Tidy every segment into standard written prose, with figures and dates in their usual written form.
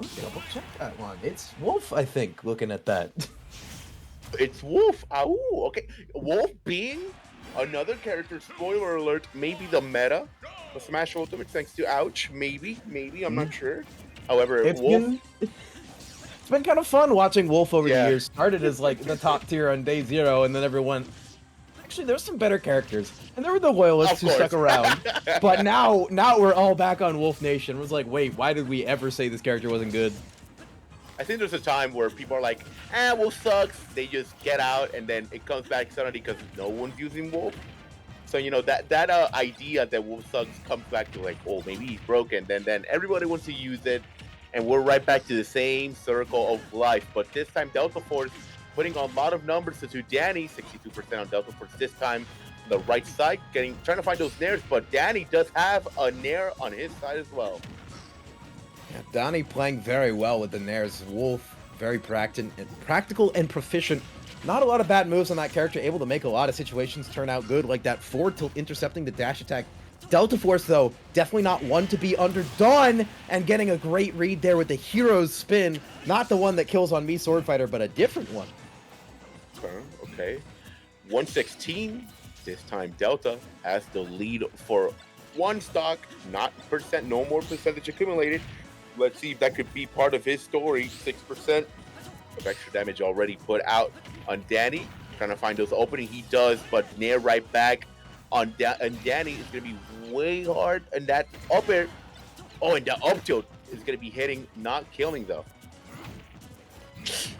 Let me double check that one. It's Wolf, I think, looking at that. It's Wolf. Oh, okay. Wolf being another character. Spoiler alert. Maybe the meta, the Smash Ultimate, thanks to Ouch. Maybe. I'm not sure. However, It's Wolf. been it's been kind of fun watching Wolf over the Yeah. years. Started as like the top tier on day zero, and then everyone. Actually, there's some better characters, and there were the loyalists Of who stuck course. around. But now we're all back on Wolf Nation. It was like, wait, why did we ever say this character wasn't good? I think there's a time where people are like, Wolf sucks. They just get out, and then it comes back suddenly because no one's using Wolf. So that idea that Wolf sucks comes back to like, oh, maybe he's broken. Then everybody wants to use it, and we're right back to the same circle of life. But this time, Deltaforce putting a lot of numbers to Dany, 62% on Deltaforce this time. On the right side, trying to find those nairs, but Dany does have a nair on his side as well. Yeah, Dany playing very well with the nairs. Wolf very practical and proficient. Not a lot of bad moves on that character, able to make a lot of situations turn out good, like that forward tilt intercepting the dash attack. Deltaforce, though, definitely not one to be underdone, and getting a great read there with the hero's spin. Not the one that kills on me, Sword Fighter, but a different one. Okay. 116. This time Delta has the lead for one stock, not percent, no more percentage accumulated. Let's see if that could be part of his story. 6% of extra damage already put out on Dany. Trying to find those openings. He does, but near right back on and Dany is going to be way hard. And that up air. Oh, and the up tilt is going to be hitting, not killing though.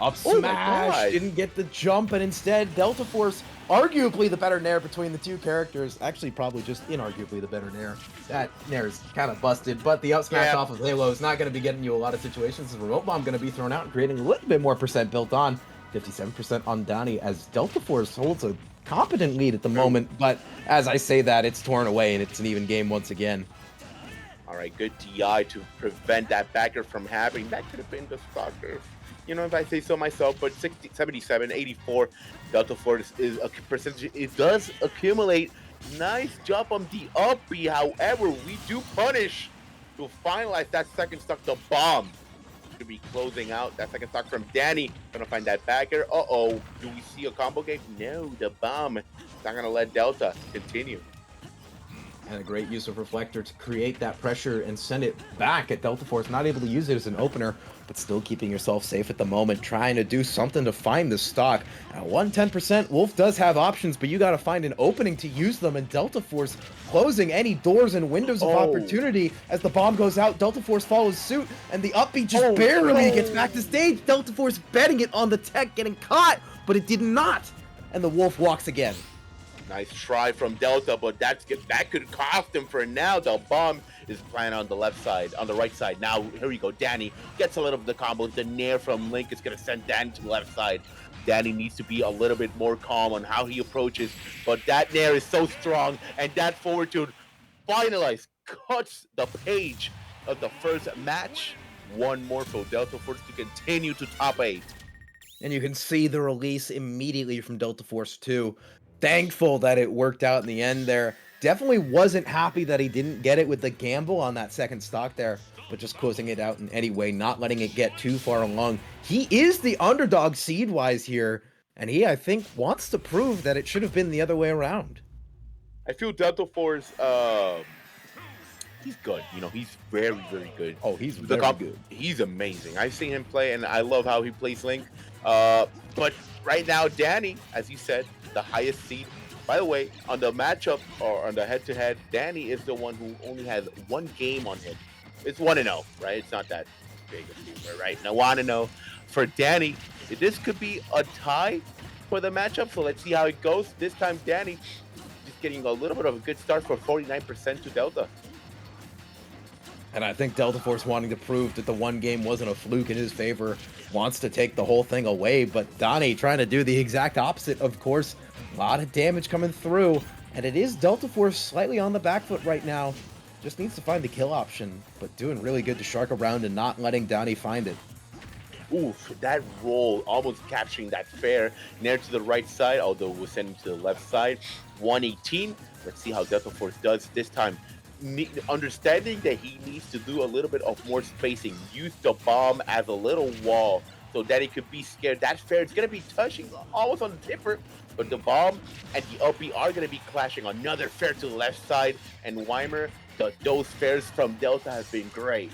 Up smash, didn't get the jump, and instead Deltaforce, arguably the better nair between the two characters. Actually, probably just inarguably the better nair. That nair is kind of busted, but the up smash off of Halo is not going to be getting you a lot of situations. The remote bomb going to be thrown out and creating a little bit more percent built on. 57% on Dany as Deltaforce holds a competent lead at the moment, but as I say that, it's torn away and it's an even game once again. All right, good DI to prevent that backer from happening. That could have been the stalker, if I say so myself, but 60, 77, 84, Deltaforce is a percentage. It does accumulate. Nice job on the up B. However, we do punish to finalize that second stock. The bomb to be closing out that second stock from Dany. Gonna find that backer. Uh-oh. Do we see a combo game? No, the bomb is not gonna let Delta continue. And a great use of Reflector to create that pressure and send it back at Deltaforce. Not able to use it as an opener, but still keeping yourself safe at the moment, trying to do something to find the stock. At 110%, Wolf does have options, but you got to find an opening to use them, and Deltaforce closing any doors and windows of opportunity. As the bomb goes out, Deltaforce follows suit, and the up B just barely gets back to stage. Deltaforce betting it on the tech, getting caught, but it did not. And the Wolf walks again. Nice try from Delta, but that could cost him for now. The bomb is planted on the left side, on the right side. Now, here we go. Dany gets a little bit of the combo. The nair from Link is going to send Dany to the left side. Dany needs to be a little bit more calm on how he approaches, but that nair is so strong, and that forward tilt finalized, cuts the page of the first match. One more for Deltaforce to continue to top 8. And you can see the release immediately from Deltaforce 2. Thankful that it worked out in the end there. Definitely wasn't happy that he didn't get it with the gamble on that second stock there, but just closing it out in any way, not letting it get too far along. He is the underdog seed-wise here, and he, I think, wants to prove that it should have been the other way around. I feel Deltaforce, he's good. He's very, very good. Oh, he's very good. He's amazing. I've seen him play, and I love how he plays Link. But right now, Dany, as you said, the highest seed. By the way, on the matchup or on the head-to-head, Dany is the one who only has one game on him. It's 1-0, right? It's not that big of a deal, right? Now, 1-0 for Dany. This could be a tie for the matchup, so let's see how it goes. This time, Dany just getting a little bit of a good start for 49% to Delta. And I think Deltaforce wanting to prove that the one game wasn't a fluke in his favor, wants to take the whole thing away, but Dany trying to do the exact opposite, of course. A lot of damage coming through, and it is Deltaforce slightly on the back foot right now. Just needs to find the kill option, but doing really good to shark around and not letting Dany find it. Oof, that roll, almost capturing that fair, near to the right side, although we're sending to the left side. 118. Let's see how Deltaforce does this time. understanding that he needs to do a little bit of more spacing, use the bomb as a little wall so that he could be scared. That fair is going to be touching almost on the tipper, but the bomb and the LP are going to be clashing. Another fair to the left side, and Weimer, those fairs from Delta have been great.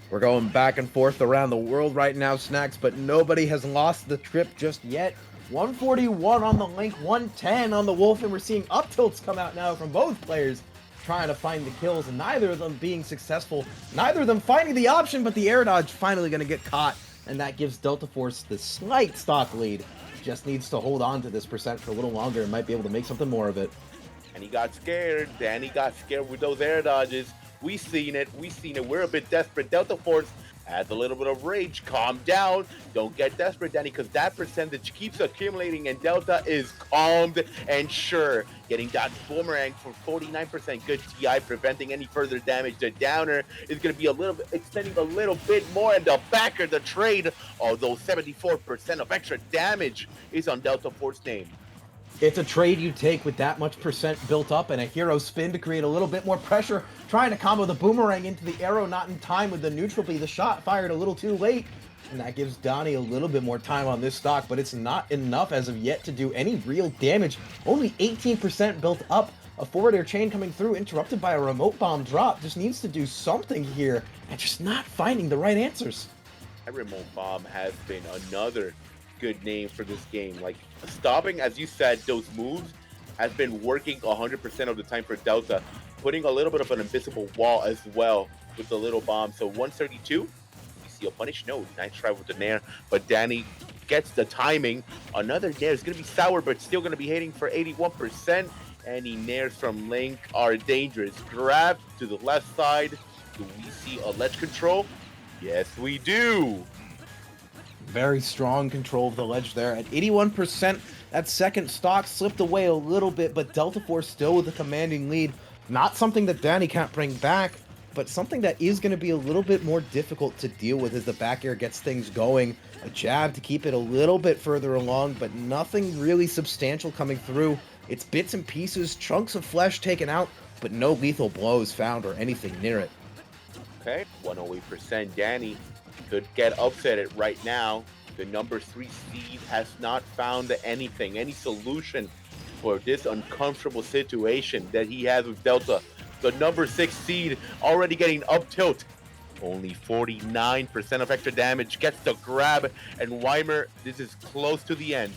We're going back and forth around the world right now, Snacks, but nobody has lost the trip just yet. 141 on the Link, 110 on the Wolf, and we're seeing up tilts come out now from both players trying to find the kills, and neither of them being successful. Neither of them finding the option, but the air dodge finally going to get caught, and that gives Deltaforce the slight stock lead. Just needs to hold on to this percent for a little longer and might be able to make something more of it. And he got scared. Dany got scared with those air dodges. We seen it. We're a bit desperate. Deltaforce has a little bit of rage. Calm down. Don't get desperate, Dany, because that percentage keeps accumulating, and Delta is calmed and sure. Getting that boomerang for 49%. Good TI, preventing any further damage. The downer is going to be a little bit, extending a little bit more, and the backer, the trade, although 74% of extra damage is on Deltaforce's name. It's a trade you take with that much percent built up and a hero spin to create a little bit more pressure. Trying to combo the boomerang into the arrow, not in time with the neutral B. The shot fired a little too late. And that gives Dany a little bit more time on this stock, but it's not enough as of yet to do any real damage. Only 18% built up. A forward air chain coming through, interrupted by a remote bomb drop. Just needs to do something here and just not finding the right answers. That remote bomb has been another good name for this game. Like, stopping, as you said, those moves has been working 100% of the time for Delta, putting a little bit of an invisible wall as well with the little bomb. So 132, you see a punish? No, nice try with the nair, but Dany gets the timing. Another nair is going to be sour, but still going to be hitting for 81%. Any nairs from Link are dangerous. Grab to the left side. Do we see a ledge control? Yes, we do. Very strong control of the ledge there at 81%. That second stock slipped away a little bit, but Deltaforce still with a commanding lead. Not something that Dany can't bring back, but something that is going to be a little bit more difficult to deal with as the back air gets things going. A jab to keep it a little bit further along, but nothing really substantial coming through. It's bits and pieces, chunks of flesh taken out, but no lethal blows found or anything near it. Okay, 108%. Dany could get upset it right now. The number 3 seed has not found anything, any solution for this uncomfortable situation that he has with Delta. The number 6 seed already getting up tilt. Only 49% of extra damage, gets the grab, and Weimer, this is close to the end.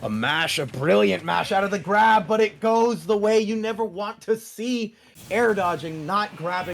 A mash, a brilliant mash out of the grab, but it goes the way you never want to see. Air dodging, not grabbing.